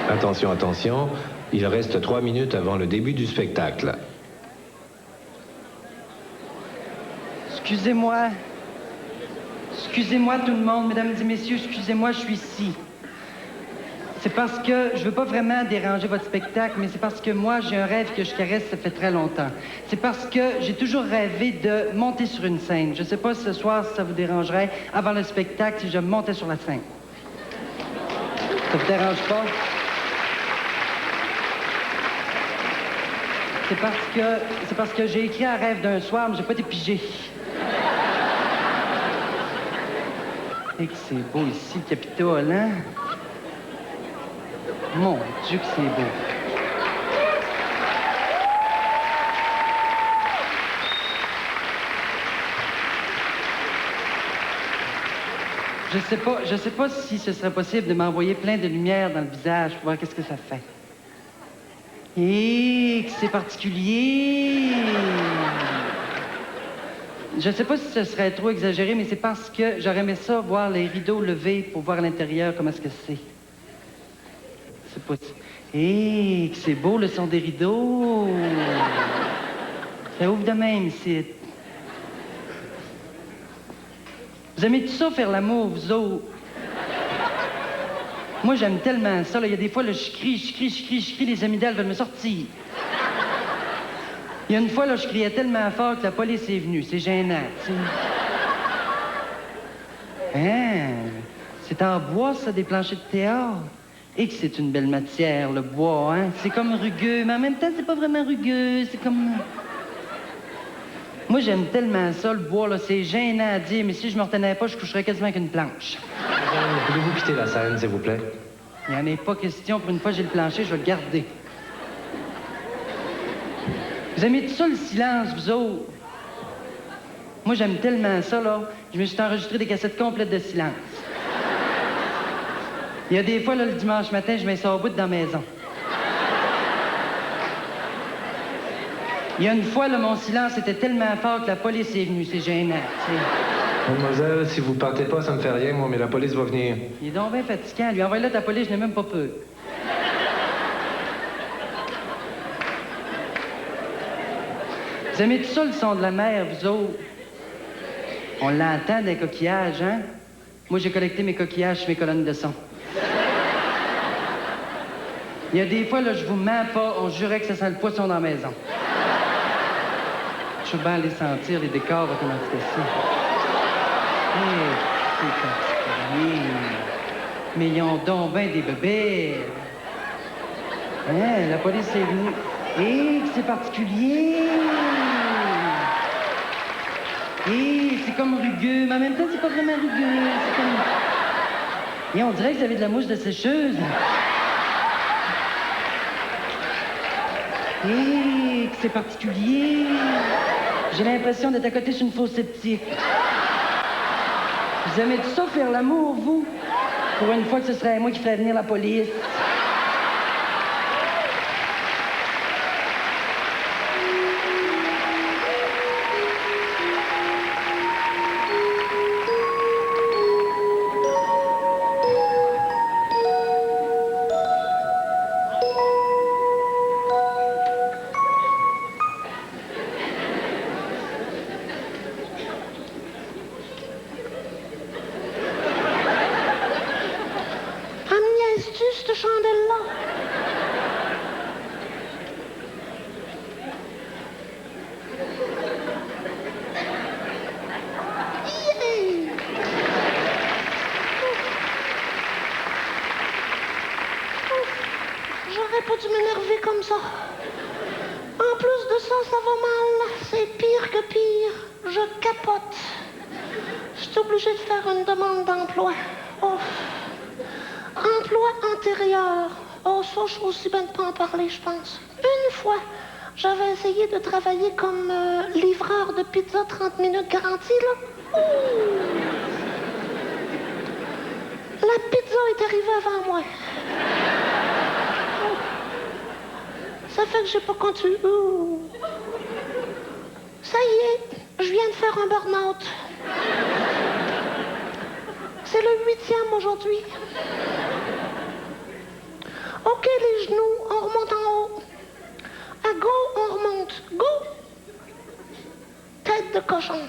Attention, attention, il reste 3 minutes avant le début du spectacle. Excusez-moi. Excusez-moi tout le monde, mesdames et messieurs, excusez-moi, je suis ici. C'est parce que je veux pas vraiment déranger votre spectacle, mais c'est parce que moi, j'ai un rêve que je caresse, ça fait très longtemps. C'est parce que j'ai toujours rêvé de monter sur une scène. Je sais pas si ce soir, si ça vous dérangerait, avant le spectacle, si je montais sur la scène. Ça vous dérange pas? C'est parce que j'ai écrit un rêve d'un soir, mais j'ai pas été pigé. Et que c'est beau ici, le Capitole, hein? Mon Dieu que c'est beau. Je sais pas si ce serait possible de m'envoyer plein de lumière dans le visage pour voir qu'est-ce que ça fait. Et que c'est particulier. Je sais pas si ce serait trop exagéré, mais c'est parce que j'aurais aimé ça, voir les rideaux levés pour voir à l'intérieur comment est-ce que c'est. C'est pas... Hé, que c'est beau le son des rideaux. Ça ouvre de même ici. Vous aimez tout ça, faire l'amour, vous autres? Moi, j'aime tellement ça. Il y a des fois, là, je crie, les amygdales veulent me sortir. Il y a une fois, là, je criais tellement fort que la police est venue. C'est gênant, tu sais. Hein? C'est en bois, ça, des planchers de théâtre? Et que c'est une belle matière, le bois, hein? C'est comme rugueux, mais en même temps, c'est pas vraiment rugueux. C'est comme... Moi, j'aime tellement ça, le bois, là. C'est gênant à dire, mais si je me retenais pas, je coucherais quasiment avec une planche. Pouvez-vous quitter la scène, s'il vous plaît? Il n'y en a pas question. Pour une fois, j'ai le plancher, je vais le garder. Vous aimez tout ça, le silence, vous autres? Moi, j'aime tellement ça, là. Je me suis enregistré des cassettes complètes de silence. Il y a des fois, là, le dimanche matin, je mets ça au bout dans la maison. Il y a une fois, là, mon silence était tellement fort que la police est venue. C'est gênant, tu sais. Mademoiselle, si vous partez pas, ça me fait rien, moi, mais la police va venir. Il est donc bien fatigant. Lui, envoie-le ta police, je n'ai même pas peur. Vous aimez tout ça, le son de la mer, vous autres? On l'entend des coquillages, hein? Moi, j'ai collecté mes coquillages sur mes colonnes de son. Il y a des fois, là, je vous mens pas, on jurait que ça sent le poisson dans la maison. Je veux bien aller sentir les décors, comment c'est ça. C'est particulier. Mais ils ont donc bien des bébés. Hein, la police est venue. Et c'est particulier. Et c'est comme rugueux, mais en même temps, c'est pas vraiment rugueux. C'est comme... Et on dirait que vous avez de la mouche de sécheuse. Et que c'est particulier. J'ai l'impression d'être à côté sur une fosse septique. Vous aimez tout ça, faire l'amour, vous? Pour une fois que ce serait moi qui ferais venir la police. Cette chandelle-là. Yeah. J'aurais pas dû m'énerver comme ça. En plus de ça, ça va mal. C'est pire que pire. Je capote. Je suis obligée de faire une demande d'emploi. Oh. Emploi antérieur. Oh, ça, je suis aussi bien de pas en parler, je pense. Une fois, j'avais essayé de travailler comme livreur de pizza 30 minutes garantie, là. Ouh. La pizza est arrivée avant moi. Oh. Ça fait que j'ai pas continué. Ouh. Ça y est, je viens de faire un burn-out. C'est le 8e aujourd'hui. OK, les genoux, on remonte en haut. À go, on remonte. Go! Tête de cochon.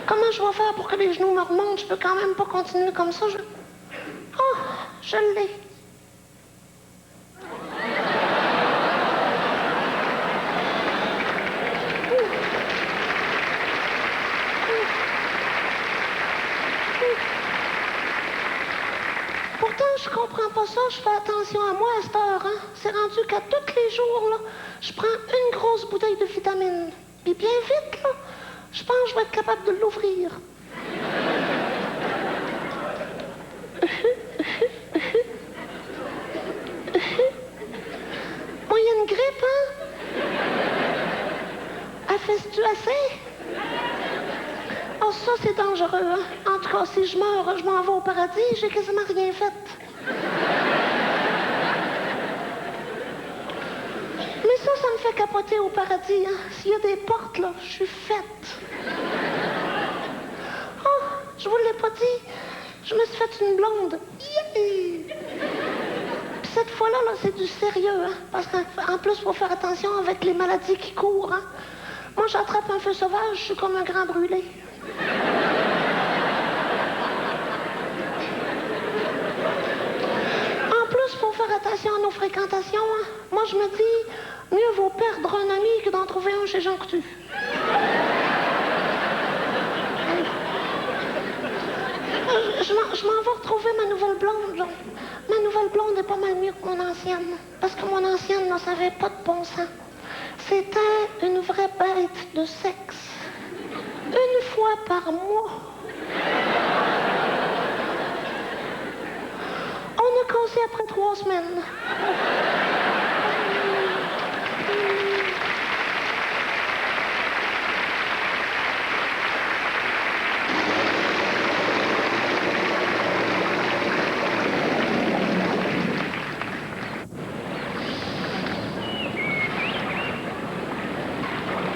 Comment je vais faire pour que les genoux me remontent? Je peux quand même pas continuer comme ça. Oh, je l'ai. Pourtant, je comprends pas ça. Je fais attention à moi à cette heure. Hein? C'est rendu qu'à tous les jours, là, je prends une grosse bouteille de vitamines. Et bien vite, là, je pense que je vais être capable de l'ouvrir. Moi, il y a une grippe, hein? Affaisses-tu assez? Oh, ça, c'est dangereux, hein? En tout cas, si je meurs, je m'en vais au paradis, j'ai quasiment rien fait. Mais ça me fait capoter au paradis, hein? S'il y a des portes, là, je suis faite. Oh, je vous l'ai pas dit, je me suis faite une blonde. Yeah! Puis cette fois-là, là, c'est du sérieux, hein? Parce qu'en plus, il faut faire attention avec les maladies qui courent, hein? Moi, j'attrape un feu sauvage, je suis comme un grand brûlé. En plus, il faut faire attention à nos fréquentations, hein? Moi, je me dis, mieux vaut perdre un ami que d'en trouver un chez Jean Coutu. Je m'en vais retrouver ma nouvelle blonde, genre. Ma nouvelle blonde est pas mal mieux que mon ancienne. Parce que mon ancienne n'en savait pas de bon sens. C'était une vraie bête de sexe. Une fois par mois. On a cassé après 3 semaines.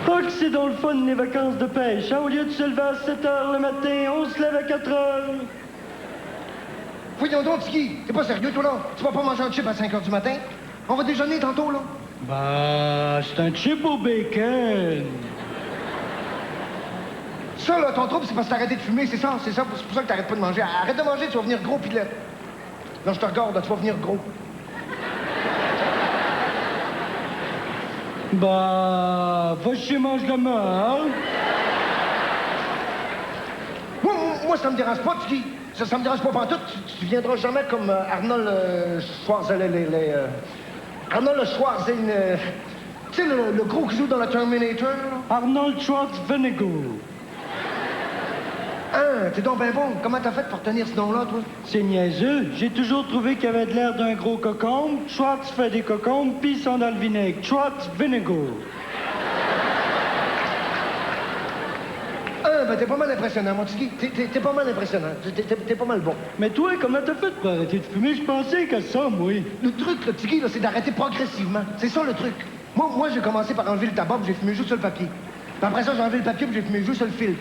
Pas que c'est dans le fun les vacances de pêche. Hein? Au lieu de se lever à 7 h le matin, on se lève à 4 h. Voyons donc, Tiki, t'es pas sérieux, toi, là? Tu vas pas manger un chip à 5 h du matin? On va déjeuner tantôt, là? Bah, c'est un chip au bacon. Ça, là, ton trouble, c'est parce que t'as arrêté de fumer, c'est ça? C'est pour ça que t'arrêtes pas de manger. Arrête de manger, tu vas venir gros, pis là. Non, je te regarde, là, tu vas venir gros. Bah, va chez mange la mort. Moi, ça me dérange pas, Tiki. Ça me dérange pas pantoute. Tu viendras jamais comme Arnold Schwarzenegger. Arnold Schwarzenegger. Tu sais, le gros qui joue dans le Terminator, là? Arnold Schwarzenegger. Hein, t'es donc ben bon. Comment t'as fait pour tenir ce nom-là, toi? C'est niaiseux. J'ai toujours trouvé qu'il avait de l'air d'un gros cocombe. Schwartz fait des cocombes, puis ils sont dans le vinaigre. Schwarzenegger. Ah, ben t'es pas mal impressionnant, mon Tiki. T'es pas mal impressionnant. T'es pas mal bon. Mais toi, comment t'as fait pour arrêter de fumer? Je pensais qu'à ça, moi. Le truc, le Tiki, là, c'est d'arrêter progressivement. C'est ça, le truc. Moi, j'ai commencé par enlever le tabac, puis j'ai fumé juste sur le papier. Puis après ça, j'ai enlevé le papier, puis j'ai fumé juste sur le fil.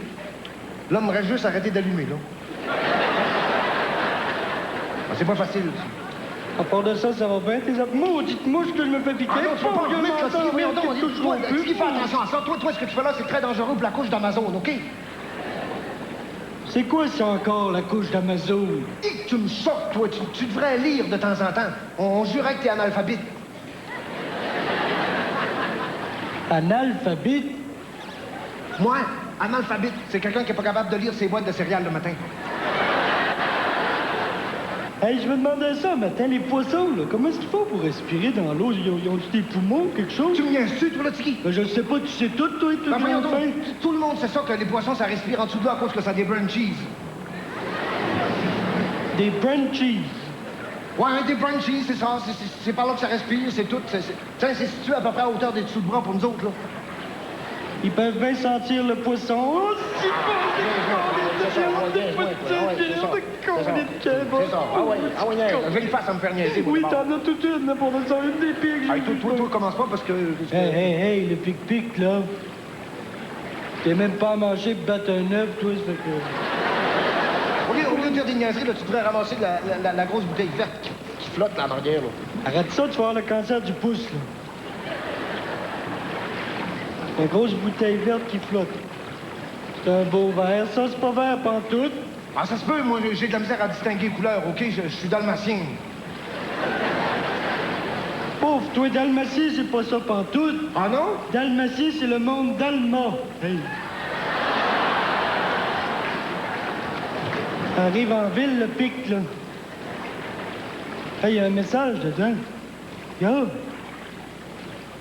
Là, il me reste juste arrêter d'allumer, là. Ah, c'est pas facile, ça. À part de ça va bien, tes maudites mouches que je me fais piquer. Ah non, tu vas pas en remettre, là, Tiki. Voyons donc, toi, Tiki, fais attention à ça. Toi, ce que tu fais là, c'est très dangereux pour la couche d'Amazon, OK? C'est quoi ça encore, la couche d'Amazon? Et tu me choques, toi. Tu devrais lire de temps en temps. On jurait que t'es analphabète. Analphabète? Moi, analphabète, c'est quelqu'un qui est pas capable de lire ses boîtes de céréales le matin. Hey, je me demandais ça, matin, les poissons, là, comment est-ce qu'ils font pour respirer dans l'eau? Ils ont des poumons, quelque chose? Tu me niaises-tu, toi, là, Tiki? Ben, je sais pas, tu sais tout, toi, tout Ben, voyons enfin. donc, tout le monde sait ça, que les poissons, ça respire en dessous de l'eau à cause que ça a des branchies. Des branchies. Ouais, des branchies, c'est ça. C'est par là que ça respire, c'est tout. C'est situé à peu près à hauteur des dessous de bras pour nous autres, là. Ils peuvent bien sentir le poisson. Oh, si bon, J'ai une face à me faire niaiser. Oui, t'en as toute une, là, pour le sang, une des pires que j'ai vues. Toi, commence pas parce que... Hey, le pic-pic, là. T'es même pas à manger pour battre un œuf, toi, ça fait que... Au lieu de dire des niaiseries, là, tu devrais ramasser la grosse bouteille verte qui flotte, là, en arrière, là. Arrête ça, tu vas avoir le cancer du pouce, là. Une grosse bouteille verte qui flotte. C'est un beau verre. Ça, c'est pas vert pantoute. Ah, ça se peut, moi, j'ai de la misère à distinguer les couleurs, OK? Je suis dalmatien. Pauvre, toi, Dalmatie, c'est pas ça pantoute. Ah non? Dalmatie, c'est le monde d'Alma. Hey. Arrive en ville, le pic, là. Hey, il y a un message dedans. Regarde.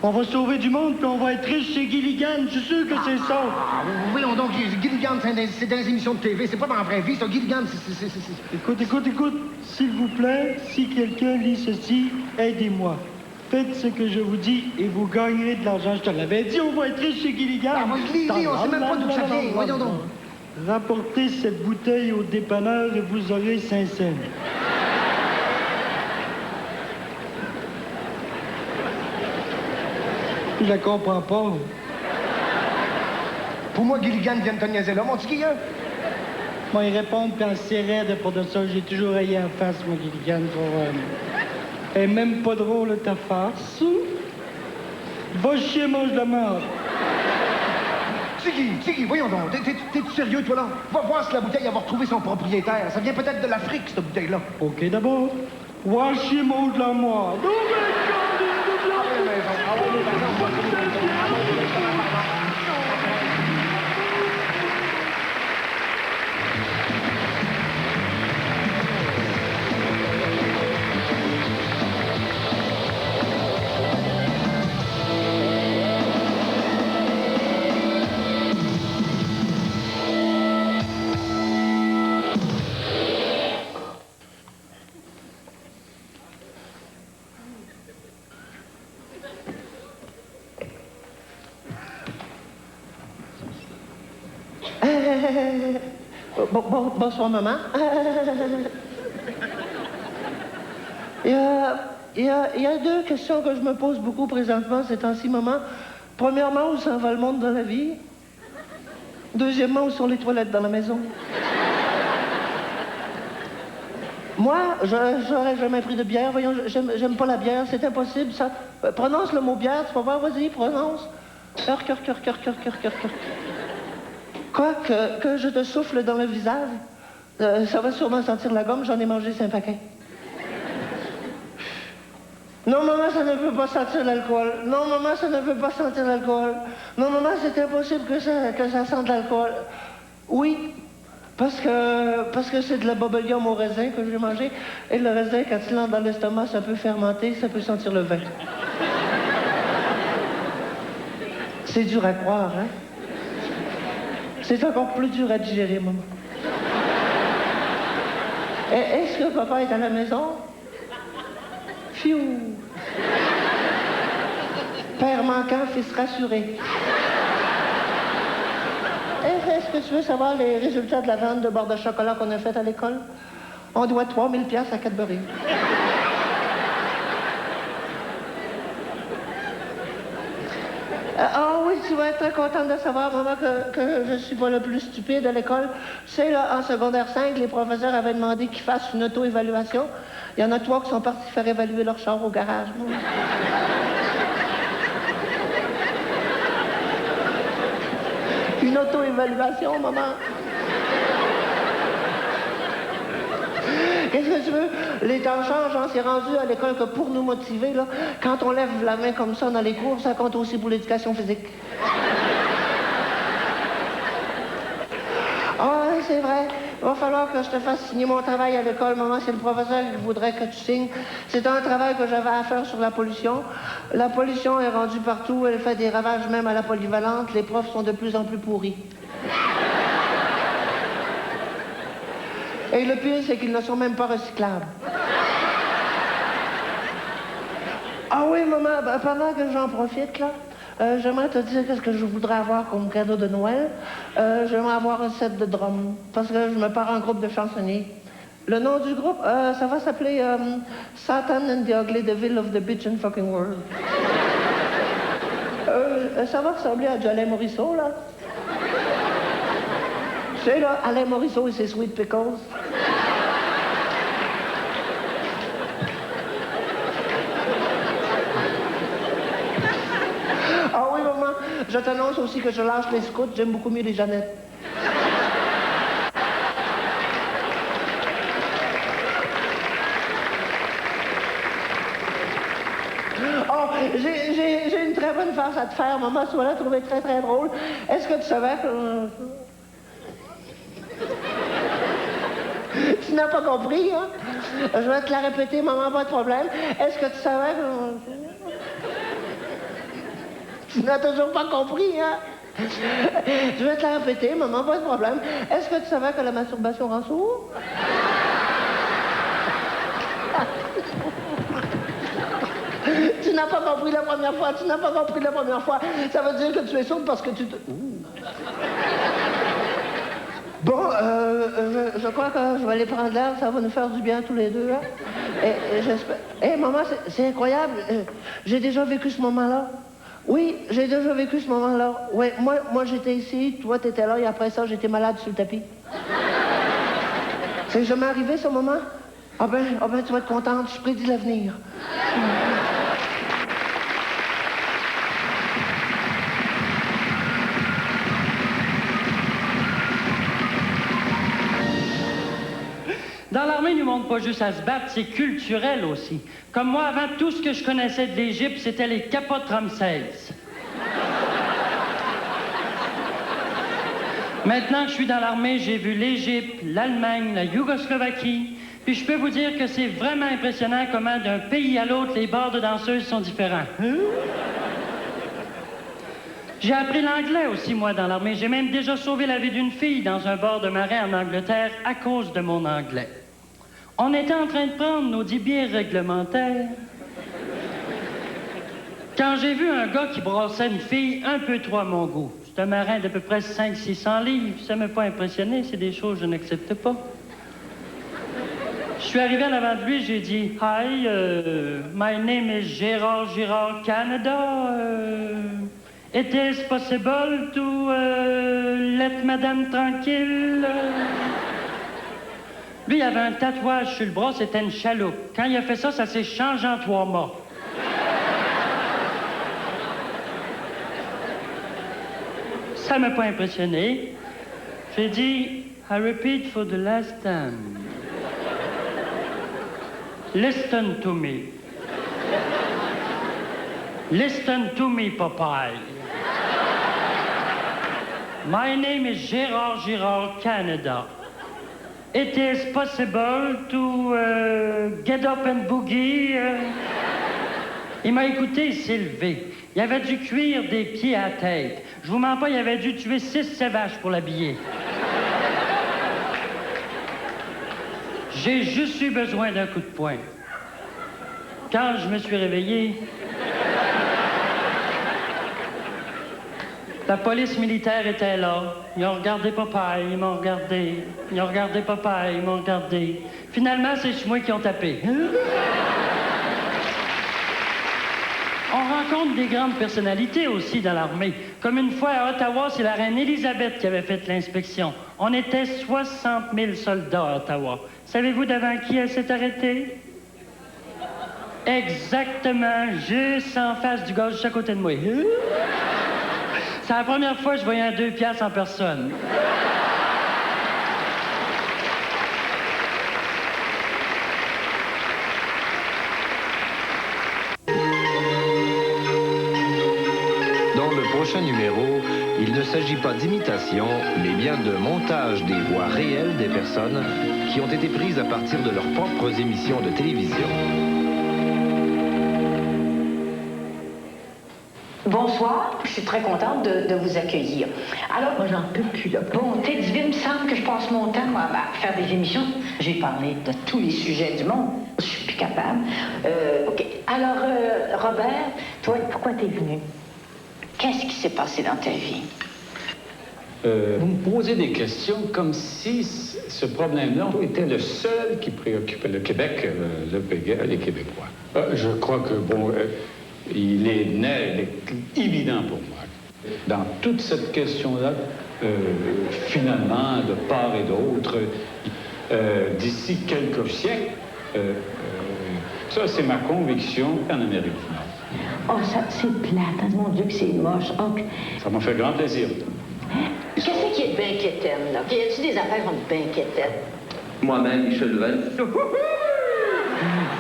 On va sauver du monde, puis on va être riche chez Gilligan. Je suis sûr que c'est ça. Ah, voyons donc, Gilligan, c'est dans les émissions de TV, c'est pas dans la vraie vie, ça. Gilligan, c'est... Écoute. S'il vous plaît, si quelqu'un lit ceci, aidez-moi. Faites ce que je vous dis et vous gagnerez de l'argent. Je te l'avais dit, on va être riche chez Gilligan. Ah, lis, on sait même pas d'où ça vient. Voyons donc. Rapportez cette bouteille au dépanneur et vous aurez 5 cents. Je la comprends pas. Pour moi, Gilligan vient de te niaiser là, mon petit Guillaume. Moi, ils répondent quand c'est raide pour de ça. J'ai toujours ayé en face, moi, Gilligan. Elle est même pas drôle, ta farce. Va chier, mange de la merde. Tiggy, voyons donc. T'es-tu sérieux, toi, là? Va voir si la bouteille va retrouver son propriétaire. Ça vient peut-être de l'Afrique, cette bouteille-là. OK, d'abord. Va chier, mange de la merde. Bonsoir, maman. Il y a deux questions que je me pose beaucoup présentement ces temps-ci, maman. Premièrement, où s'en va le monde dans la vie? Deuxièmement, où sont les toilettes dans la maison? Moi, j'aurais jamais pris de bière. Voyons, j'aime pas la bière, c'est impossible, ça. Prononce le mot bière, tu vas voir, vas-y, prononce. Cœur. Quoi, que je te souffle dans le visage? Ça va sûrement sentir la gomme, j'en ai mangé 5 paquets. Non, maman, ça ne peut pas sentir l'alcool. Non, maman, ça ne peut pas sentir l'alcool. Non, maman, c'est impossible que ça sente l'alcool. Oui, parce que c'est de la bobelium au raisin que j'ai mangé. Et le raisin, quand il entre dans l'estomac, ça peut fermenter, ça peut sentir le vin. C'est dur à croire, hein? C'est encore plus dur à digérer, maman. Est-ce que papa est à la maison? Fiou! Père manquant, fils rassuré. Est-ce que tu veux savoir les résultats de la vente de barres de chocolat qu'on a faite à l'école? On doit 3000 $ à Cadbury. Ah oui, tu vas être très contente de savoir, maman, que je suis pas le plus stupide à l'école. Tu sais, là, en secondaire 5, les professeurs avaient demandé qu'ils fassent une auto-évaluation. Il y en a 3 qui sont partis faire évaluer leur char au garage. Une auto-évaluation, maman. Qu'est-ce que tu veux? Les temps changent, hein? C'est rendu à l'école que pour nous motiver, là, quand on lève la main comme ça dans les cours, ça compte aussi pour l'éducation physique. Ah, c'est vrai. Il va falloir que je te fasse signer mon travail à l'école, maman. C'est le professeur qui voudrait que tu signes. C'est un travail que j'avais à faire sur la pollution. La pollution est rendue partout. Elle fait des ravages même à la polyvalente. Les profs sont de plus en plus pourris. Et le pire, c'est qu'ils ne sont même pas recyclables. Ah oui, maman, ben, pendant que j'en profite, là, j'aimerais te dire qu'est-ce que je voudrais avoir comme cadeau de Noël. J'aimerais avoir un set de drums, parce que je me pars en groupe de chansonniers. Le nom du groupe, ça va s'appeler Satan and the Ugly Devil of the Bitch and Fucking World. Ça va ressembler à du Alain Morisseau, là. Tu sais, là, Alain Morisseau et ses Sweet Pickles. Je t'annonce aussi que je lâche les scouts, j'aime beaucoup mieux les Jeannettes. Oh, j'ai une très bonne farce à te faire. Maman, tu vas la trouver très, très drôle. Est-ce que tu savais que... Tu n'as pas compris, hein? Je vais te la répéter, maman, pas de problème. Est-ce que tu savais que... Tu n'as toujours pas compris, hein? Je vais te la répéter, maman, pas de problème. Est-ce que tu savais que la masturbation rend sourd? Tu n'as pas compris la première fois, tu n'as pas compris la première fois. Ça veut dire que tu es sourde parce que tu te... Bon, je crois que je vais aller prendre l'air, ça va nous faire du bien tous les deux, hein? Et j'espère... Hé, maman, c'est incroyable. J'ai déjà vécu ce moment-là. Oui, j'ai déjà vécu ce moment-là. Oui, moi j'étais ici, toi t'étais là, et après ça, j'étais malade sur le tapis. C'est jamais arrivé, ce moment? Ah ben, tu vas être contente, je prédis l'avenir. Dans l'armée, ils ne montrent pas juste à se battre, c'est culturel aussi. Comme moi, avant, tout ce que je connaissais de l'Égypte, c'était les capotes Ramsès. Maintenant que je suis dans l'armée, j'ai vu l'Égypte, l'Allemagne, la Yougoslovaquie, puis je peux vous dire que c'est vraiment impressionnant comment d'un pays à l'autre, les bars de danseuses sont différents. J'ai appris l'anglais aussi, moi, dans l'armée. J'ai même déjà sauvé la vie d'une fille dans un bar de marin en Angleterre à cause de mon anglais. On était en train de prendre nos 10 bières réglementaires. Quand j'ai vu un gars qui brassait une fille un peu trop à mon goût, c'est un marin d'à peu près 500-600 livres, ça m'a pas impressionné, c'est des choses que je n'accepte pas. Je suis arrivé en avant de lui, j'ai dit « Hi, my name is Gérard Canada. It is possible to let madame tranquille? » Lui, il avait un tatouage sur le bras, c'était une chaloupe. Quand il a fait ça, ça s'est changé en 3 mois. Ça m'a pas impressionné. J'ai dit, I repeat for the last time. Listen to me. Listen to me, Popeye. My name is Gérard Canada. It is possible to get up and boogie. Il m'a écouté, il s'est levé. Il avait dû cuire des pieds à la tête. Je vous mens pas, il avait dû tuer 6 vaches pour l'habiller. J'ai juste eu besoin d'un coup de poing. Quand je me suis réveillé, la police militaire était là. Ils ont regardé Popeye, ils m'ont regardé. Ils ont regardé Popeye, ils m'ont regardé. Finalement, c'est chez moi qui ont tapé. On rencontre des grandes personnalités aussi dans l'armée. Comme une fois à Ottawa, c'est la reine Élisabeth qui avait fait l'inspection. On était 60 000 soldats à Ottawa. Savez-vous devant qui elle s'est arrêtée? Exactement, juste en face du gars juste à côté de moi. C'est la première fois que je voyais un 2 piastres en personne. Dans le prochain numéro, il ne s'agit pas d'imitation, mais bien de montage des voix réelles des personnes qui ont été prises à partir de leurs propres émissions de télévision. Bonsoir, je suis très contente de vous accueillir. Alors, moi j'en peux plus, là. Bonté divine, il me semble que je passe mon temps à faire des émissions. J'ai parlé de tous les sujets du monde. Je suis plus capable. OK. Alors, Robert, toi, pourquoi t'es venu? Qu'est-ce qui s'est passé dans ta vie? Vous me posez des questions comme si ce problème-là était le seul qui préoccupait le Québec, les Québécois. Je crois que, il est évident pour moi. Dans toute cette question-là, finalement, de part et d'autre, d'ici quelques siècles, ça c'est ma conviction en Amérique du Nord. Oh, ça, c'est plate. Hein? Mon Dieu, que c'est moche. Oh, Ça m'a fait grand plaisir. qu'est-ce qui est bien quétaine, là? Y a-t-il des affaires comme bien quétaine? Moi-même, Michel Louvain.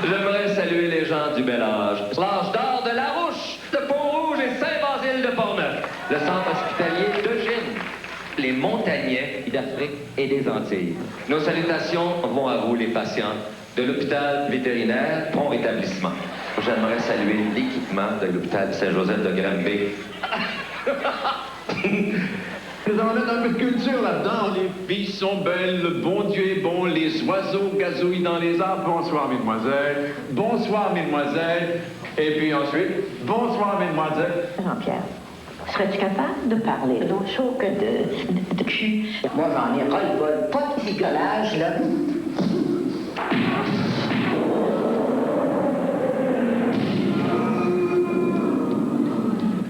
J'aimerais saluer les gens du bel âge. L'âge d'or de La Rouche, de Pont-Rouge et Saint-Basile de Portneuf. Le centre hospitalier d'Eugène. Les Montagnais d'Afrique et des Antilles. Nos salutations vont à vous, les patients, de l'hôpital vétérinaire Pont Rétablissement. J'aimerais saluer l'équipement de l'hôpital Saint-Joseph de Granby. Nous allons mettre un peu de culture là-dedans. Les filles sont belles, le bon Dieu est bon, les oiseaux gazouillent dans les arbres. Bonsoir, mesdemoiselles. Bonsoir, mesdemoiselles. Et puis ensuite, bonsoir, mesdemoiselles. Jean-Pierre, serais-tu capable de parler d'autre chose que de cul? Moi, j'en ai ras-le-bol. Pas de picolage, là.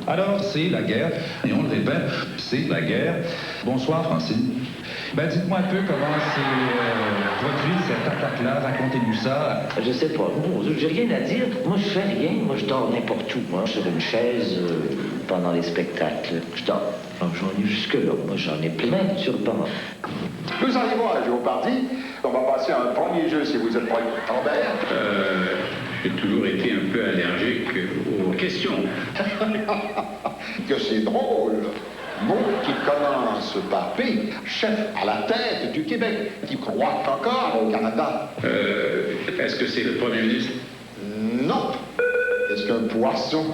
Alors, c'est la guerre, et on le répète, c'est la guerre. Bonsoir, Francine. Ben, dites-moi un peu comment s'est produite cette attaque-là. Racontez-nous ça. Je sais pas. Bon, j'ai rien à dire. Moi, je fais rien. Moi, je dors n'importe où. Moi, sur une chaise pendant les spectacles. Je dors. J'en ai jusque-là. Moi, j'en ai plein de turbans. Nous arrivons à la géopartie. On va passer à un premier jeu si vous êtes prêts. Lambert? J'ai toujours été un peu allergique aux questions. Que c'est drôle. Mot qui commence par P, chef à la tête du Québec, qui croit encore au Canada. Est-ce que c'est le premier ministre? Non. Qu'est-ce qu'un poisson?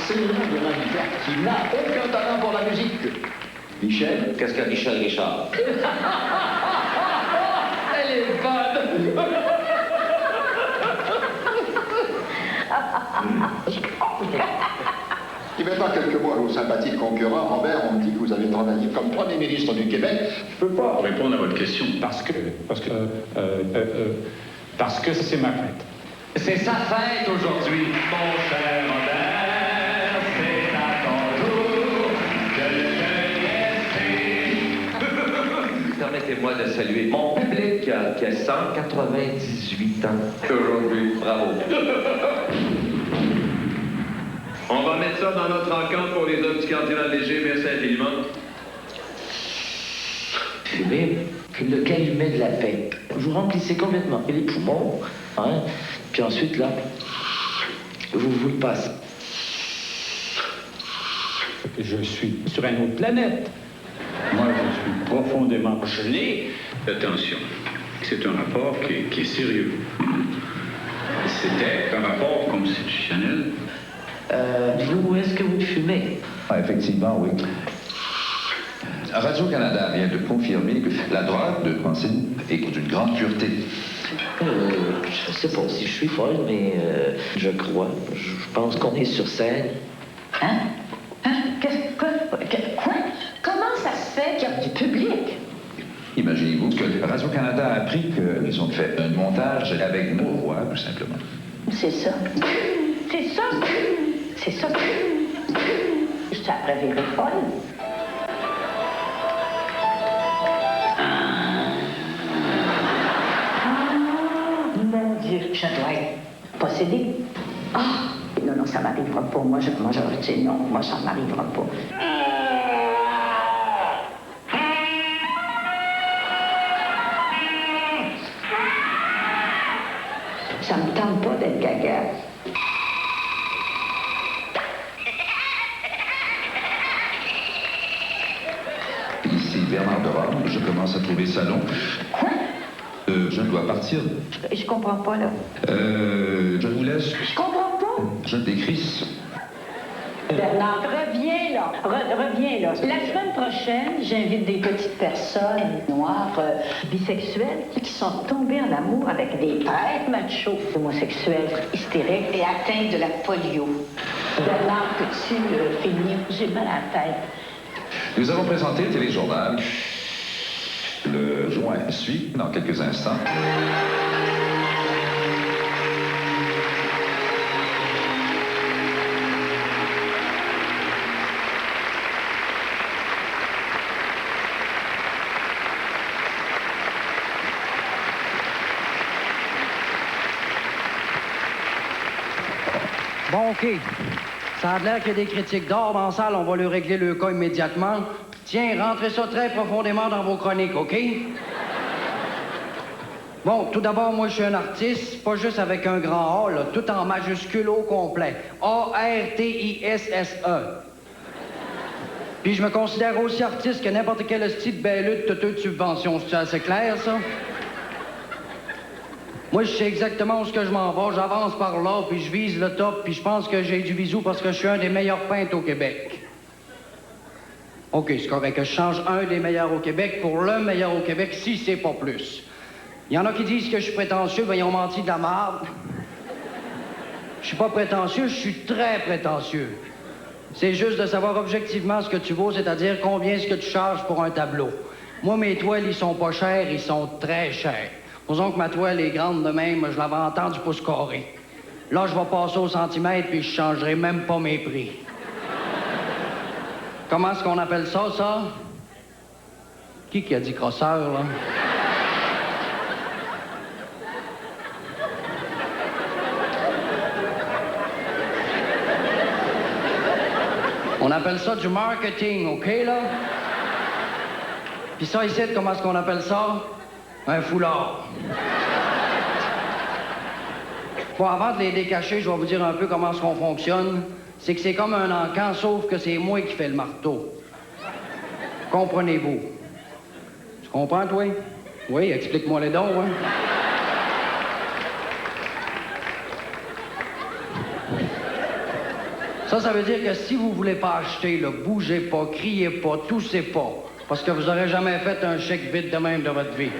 C'est le nom de l'univers qui n'a aucun talent pour la musique. Michel? Qu'est-ce que Michel Richard? Elle est bonne! Et maintenant, quelques mots à vos sympathiques concurrents. Robert, on me dit que vous avez travaillé comme Premier ministre du Québec. Je ne peux pas répondre à votre question parce que c'est ma fête. C'est sa fête aujourd'hui, mon cher Robert. C'est à ton tour de le laisser. Permettez-moi de saluer mon public qui a 198 ans aujourd'hui. Bravo. On va mettre ça dans notre encamp pour les hommes du cardinal léger. Merci infiniment. Fumez, le calumet de la paix. Vous remplissez complètement les poumons, hein, puis ensuite, là, vous le passez. Je suis sur une autre planète. Moi, je suis profondément gelé. Attention, c'est un rapport qui est sérieux. C'était un rapport constitutionnel. Vous, est-ce que vous fumez? Ah, effectivement, oui. Radio-Canada vient de confirmer que la droite de Francine est d'une grande pureté. Je sais pas si je suis folle, mais je crois. Je pense qu'on est sur scène. Hein? Quoi? Comment ça se fait qu'il y a du public? Imaginez-vous que Radio-Canada a appris qu'ils ont fait un montage avec nos voix, tout simplement. C'est ça. C'est ça. C'est ça. Je t'ai après viré folle. Mon Dieu, je dois être possédée. Ah! Non, ça m'arrivera pas. Moi, je retire. Non, moi, ça m'arrivera pas. Ça me tente pas d'être gaga. Ici Bernard de Rome, je commence à trouver ça long. Quoi? Je dois partir. Je comprends pas, là. Je vous laisse. Je comprends pas. Je décris. Bernard, reviens là. Reviens là. La semaine prochaine, j'invite des petites personnes noires, bisexuelles, qui sont tombées en amour avec des prêtres machos, homosexuels, hystériques et atteints de la polio. Bernard, peux-tu finir? J'ai mal à la tête. Nous avons présenté le téléjournal. Le joint suit dans quelques instants. Bon, OK. Ça a l'air qu'il y a des critiques d'or dans la salle. On va lui régler le cas immédiatement. Tiens, rentrez ça très profondément dans vos chroniques, OK? Bon, tout d'abord, moi, je suis un artiste, pas juste avec un grand A, là, tout en majuscule au complet. A-R-T-I-S-S-E. Puis je me considère aussi artiste que n'importe quel style de belle lutte, de subvention. C'est assez clair, ça? Moi, je sais exactement où je m'en vais. J'avance par là, puis je vise le top, puis je pense que j'ai du bisou parce que je suis un des meilleurs peintres au Québec. OK, c'est correct que je change un des meilleurs au Québec pour le meilleur au Québec, si c'est pas plus. Il y en a qui disent que je suis prétentieux, ben ils ont menti de la marde. Je suis pas prétentieux, je suis très prétentieux. C'est juste de savoir objectivement ce que tu vaux, c'est-à-dire combien est-ce que tu charges pour un tableau. Moi, mes toiles, ils sont pas chers, ils sont très chers. Supposons que ma toile est grande de même, je l'avais en du pouce carré. Là, je vais passer au centimètre, puis je changerai même pas mes prix. Comment est-ce qu'on appelle ça, ça? Qui a dit crosseur, là? On appelle ça du marketing, OK, là? Puis ça, ici, comment est-ce qu'on appelle ça? Un foulard. Bon, avant de les décacher, je vais vous dire un peu comment est-ce qu'on fonctionne. C'est que c'est comme un encan, sauf que c'est moi qui fais le marteau. Comprenez-vous? Tu comprends, toi? Oui, explique-moi les dons, hein? Ça veut dire que si vous voulez pas acheter, là, bougez pas, criez pas, toussez pas, parce que vous aurez jamais fait un chèque vite de même de votre vie.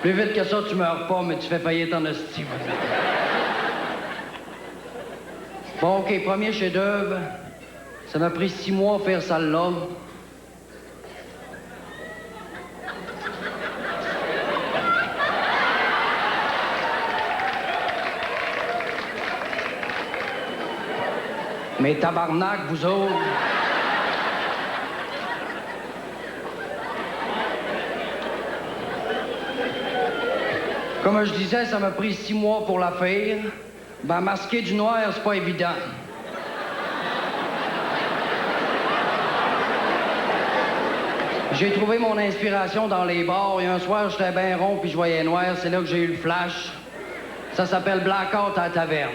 Plus vite que ça, tu meurs pas, mais tu fais faillite en esti. Bon, OK, premier chef-d'œuvre. Ça m'a pris 6 mois à faire ça là. Mais tabarnak, vous autres. Comme je disais, ça m'a pris 6 mois pour la faire. Ben, masquer du noir, c'est pas évident. J'ai trouvé mon inspiration dans les bars. Et un soir, j'étais bien rond puis je voyais noir. C'est là que j'ai eu le flash. Ça s'appelle Blackout à la taverne.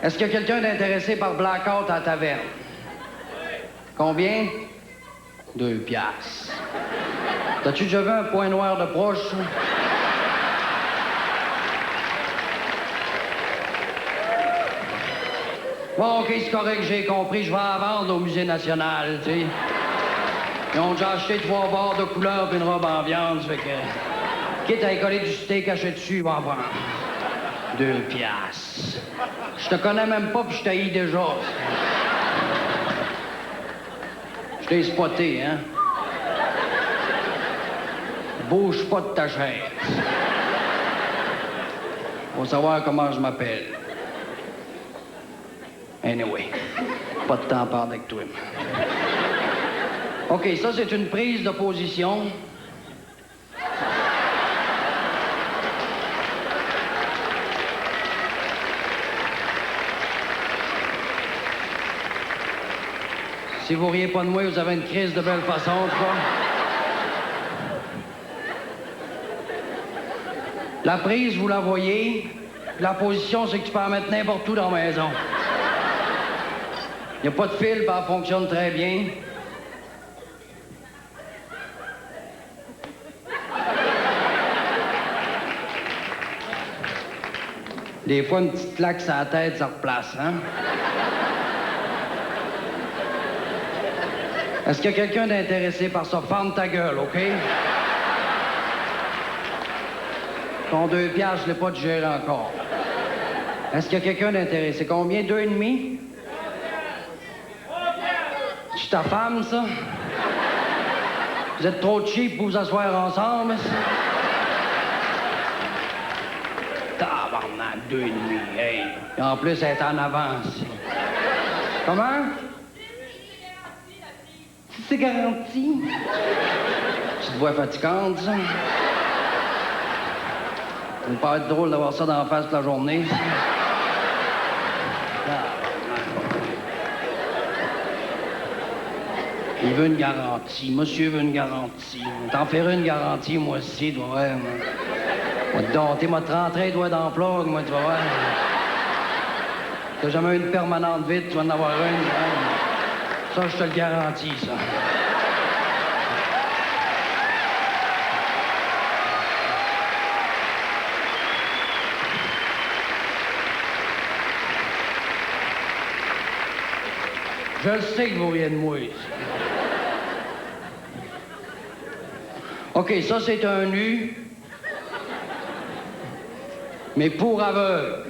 Est-ce qu'il y a quelqu'un d'intéressé par Blackout à la taverne? Combien? 2 piastres. T'as-tu déjà vu un point noir de proche? Bon, OK, c'est correct, j'ai compris. Je vais la vendre au Musée national, tu sais. Ils ont déjà acheté 3 barres de couleur puis une robe en viande, ça fait que... Quitte à y coller du steak haché dessus, ils vont en prendre. 2 piastres. Je te connais même pas puis je t'haïs déjà. Je t'ai spoté, hein? Bouge pas de ta chaise. Faut savoir comment je m'appelle. Anyway, pas de temps à parler avec toi. OK, ça, c'est une prise de position. Si vous riez pas de moi, vous avez une crise de belle façon, quoi. La prise, vous la voyez. La position, c'est que tu peux en mettre n'importe où dans la maison. Il n'y a pas de fil, puis elle fonctionne très bien. Des fois, une petite claque sur la tête, ça replace, hein? Est-ce qu'il y a quelqu'un d'intéressé par ça? Ferme ta gueule, OK? Ton 2 piastres, je l'ai pas digéré encore. Est-ce qu'il y a quelqu'un d'intéressé? Combien? 2,5? C'est ta femme, ça? Vous êtes trop cheap pour vous asseoir ensemble? Tabarnak, 2,5, hey! Et en plus, elle est en avance. Comment? C'est garanti. Tu te vois fatigante, ça? Ça va pas être drôle d'avoir ça d'en face toute la journée. Il veut une garantie. Monsieur veut une garantie. T'en feras une garantie, moi aussi, tu vas voir. Moi, te dompter, moi, te rentrer les doigts d'emploi, moi, tu vas voir. T'as jamais eu une permanente vite, tu vas en avoir une. Hein? Ça, je te le garantis, ça. Je le sais que vous riez de moi. OK, ça, c'est un nu. Mais pour aveugle.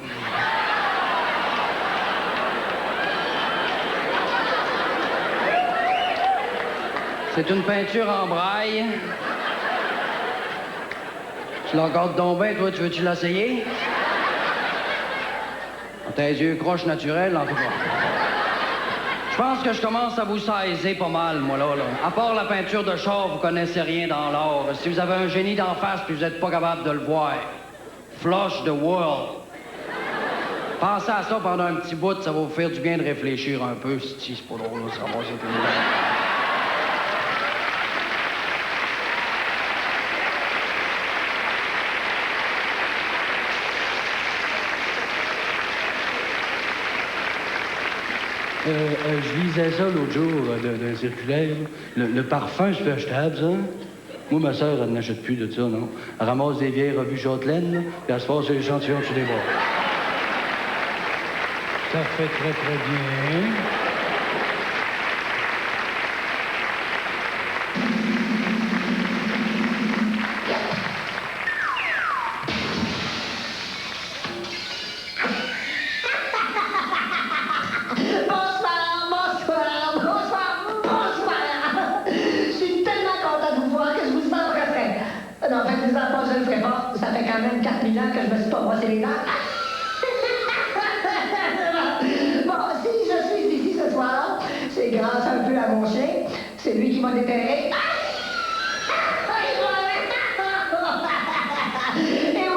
C'est une peinture en braille. Tu la regardes donc bien, toi, tu veux-tu l'essayer? Tes yeux croches naturels, en tout cas. Je pense que je commence à vous saisir pas mal, moi, là. À part la peinture de char, vous connaissez rien dans l'art. Si vous avez un génie d'en face puis vous n'êtes pas capable de le voir, flush the world. Pensez à ça pendant un petit bout, ça va vous faire du bien de réfléchir un peu. Si c'est pas drôle, ça va, c'est tout. Je lisais ça l'autre jour d'un circulaire. Le parfum, c'est plus achetable, ça. Moi, ma sœur, elle n'achète plus de ça, non. Elle ramasse des vieilles revues Châtelaine, puis elle se passe l'échantillon sur les bords. Ça fait très, très bien. C'est lui qui m'a déterré. Et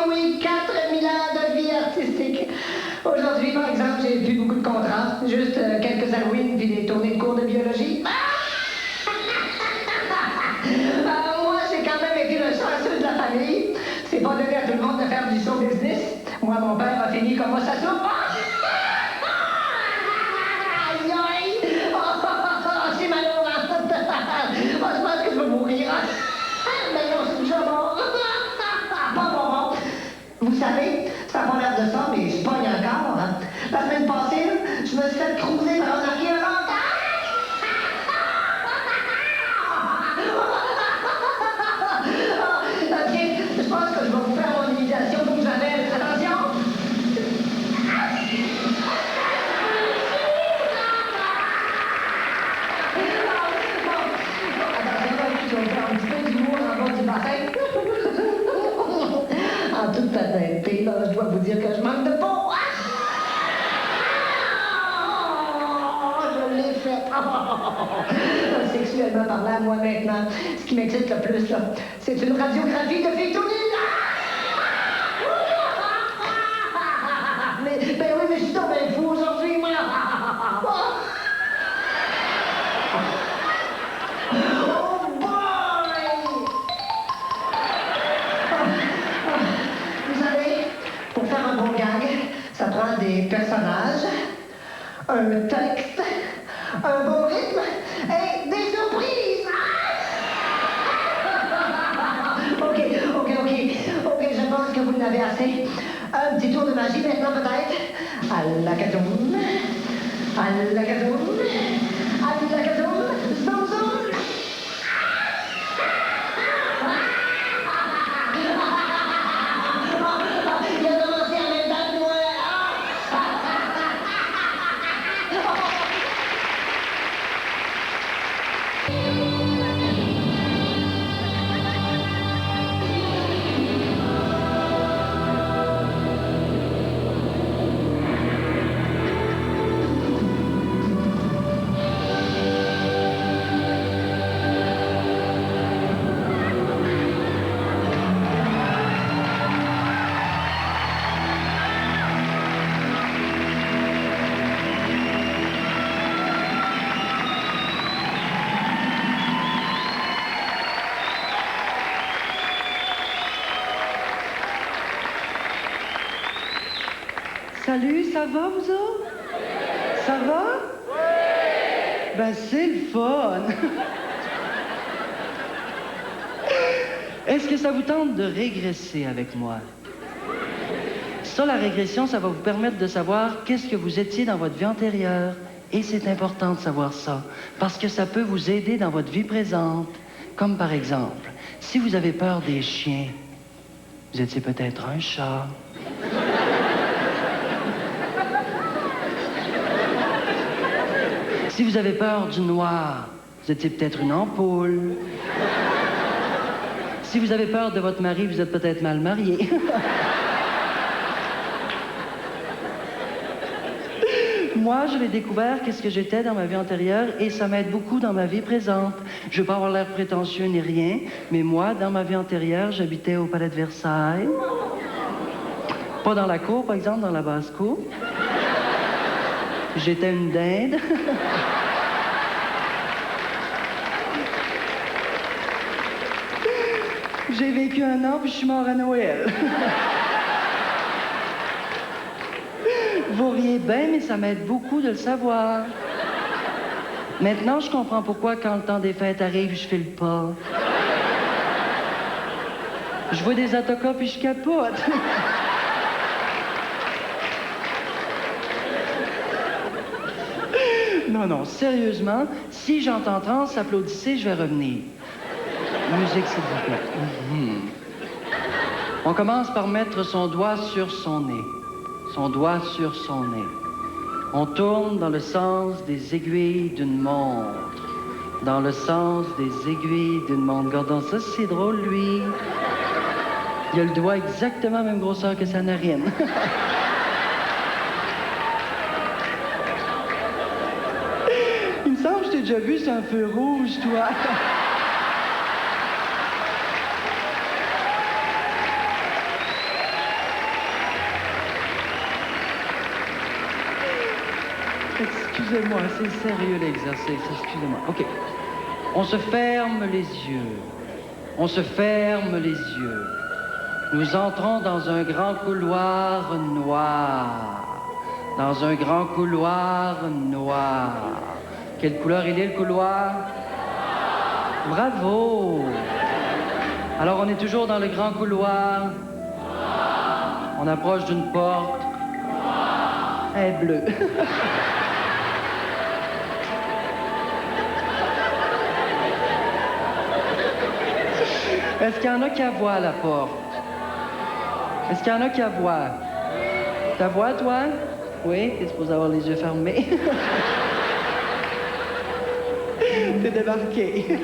oui, 4000 ans de vie artistique. Aujourd'hui, par exemple, j'ai plus beaucoup de contrats. Juste quelques Halloween puis des tournées de cours de biologie. Moi, j'ai quand même été le chanceux de la famille. C'est pas donné à tout le monde de faire du show business. Moi, mon père a fini comme moi sa soupe. Je pense que je vais mourir. Mais non, je suis déjà mort. Bon. Vous savez, ça n'a pas l'air de ça, mais je pogne encore. Hein. La semaine passée, je me suis fait cruiser par un archéologue. OK, je pense que je vais vous faire mon imitation pour que j'appelle. Attention. Un petit peu d'humour en bas du bassin. En toute honnêteté, là, je dois vous dire que je manque de peau. Je l'ai fait. Sexuellement parlant, moi, maintenant, ce qui m'excite le plus, là, c'est une radiographie de filles tout nues. Ben oui, mais je suis tombé fou aujourd'hui, moi. Ça prend des personnages, un texte, un bon rythme et des surprises. OK, je pense que vous en avez assez. Un petit tour de magie maintenant peut-être. Alakatoum, alakatoum, alakatoum, zoom zoom. Salut, ça va, vous autres? Ça va? Oui! Ben, c'est le fun! Est-ce que ça vous tente de régresser avec moi? Ça, la régression, ça va vous permettre de savoir qu'est-ce que vous étiez dans votre vie antérieure. Et c'est important de savoir ça, parce que ça peut vous aider dans votre vie présente. Comme par exemple, si vous avez peur des chiens, vous étiez peut-être un chat. Si vous avez peur du noir, vous étiez peut-être une ampoule. Si vous avez peur de votre mari, vous êtes peut-être mal marié. Moi, je l'ai découvert qu'est-ce que j'étais dans ma vie antérieure et ça m'aide beaucoup dans ma vie présente. Je ne veux pas avoir l'air prétentieux ni rien, mais moi, dans ma vie antérieure, j'habitais au Palais de Versailles. Pas dans la cour, par exemple, dans la basse-cour. J'étais une dinde. J'ai vécu 1 an, puis je suis mort à Noël. Vous riez bien, mais ça m'aide beaucoup de le savoir. Maintenant, je comprends pourquoi, quand le temps des fêtes arrive, je file pas. Je vois des autocars, puis je capote. Non, sérieusement, si j'entends trans, applaudissez, je vais revenir. Musique, s'il vous plaît. On commence par mettre son doigt sur son nez. Son doigt sur son nez. On tourne dans le sens des aiguilles d'une montre. Dans le sens des aiguilles d'une montre. Regardons ça, c'est drôle, lui. Il a le doigt exactement la même grosseur que sa narine. Il me semble que je t'ai déjà vu sur un feu rouge, toi. Excusez-moi, c'est sérieux l'exercice, excusez-moi. OK. On se ferme les yeux. On se ferme les yeux. Nous entrons dans un grand couloir noir. Dans un grand couloir noir. Quelle couleur il est, le couloir? Bravo! Alors, on est toujours dans le grand couloir. On approche d'une porte. Elle est bleue. Est-ce qu'il y en a qui voient à la porte? Est-ce qu'il y en a qui voient? T'as voix, toi? Oui, t'es supposé avoir les yeux fermés. T'es débarqué.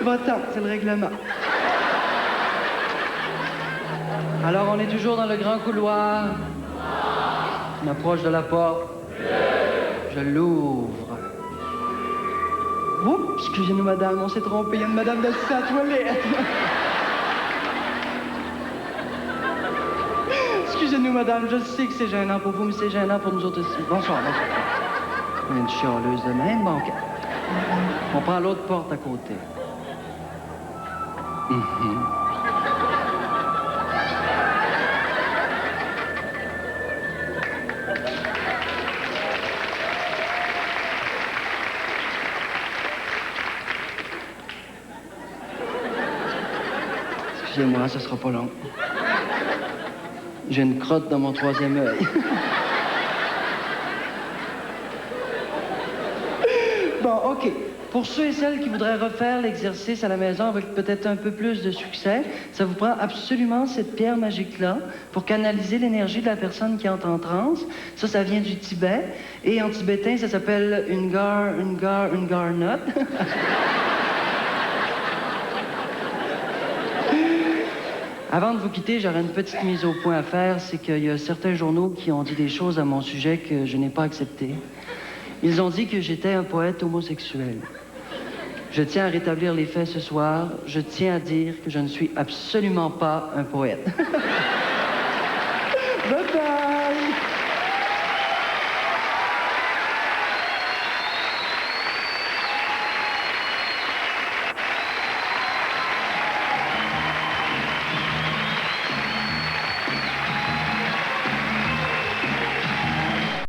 Va-t'en, c'est le règlement. Alors, on est toujours dans le grand couloir. On approche de la porte. Je l'ouvre. Oups, excusez-nous, madame, on s'est trompé. Il y a une madame de sa toilette. Excusez-nous, madame, je sais que c'est gênant pour vous, mais c'est gênant pour nous autres aussi. Bonsoir, bonsoir. On est une chialeuse de même, bon, OK. On prend l'autre porte à côté. Excusez-moi, ça sera pas long. J'ai une crotte dans mon 3e œil. Bon, OK. Pour ceux et celles qui voudraient refaire l'exercice à la maison avec peut-être un peu plus de succès, ça vous prend absolument cette pierre magique-là pour canaliser l'énergie de la personne qui entre en transe. Ça vient du Tibet. Et en tibétain, ça s'appelle une garnotte. Avant de vous quitter, j'aurais une petite mise au point à faire. C'est qu'il y a certains journaux qui ont dit des choses à mon sujet que je n'ai pas acceptées. Ils ont dit que j'étais un poète homosexuel. Je tiens à rétablir les faits ce soir. Je tiens à dire que je ne suis absolument pas un poète. Bye bye!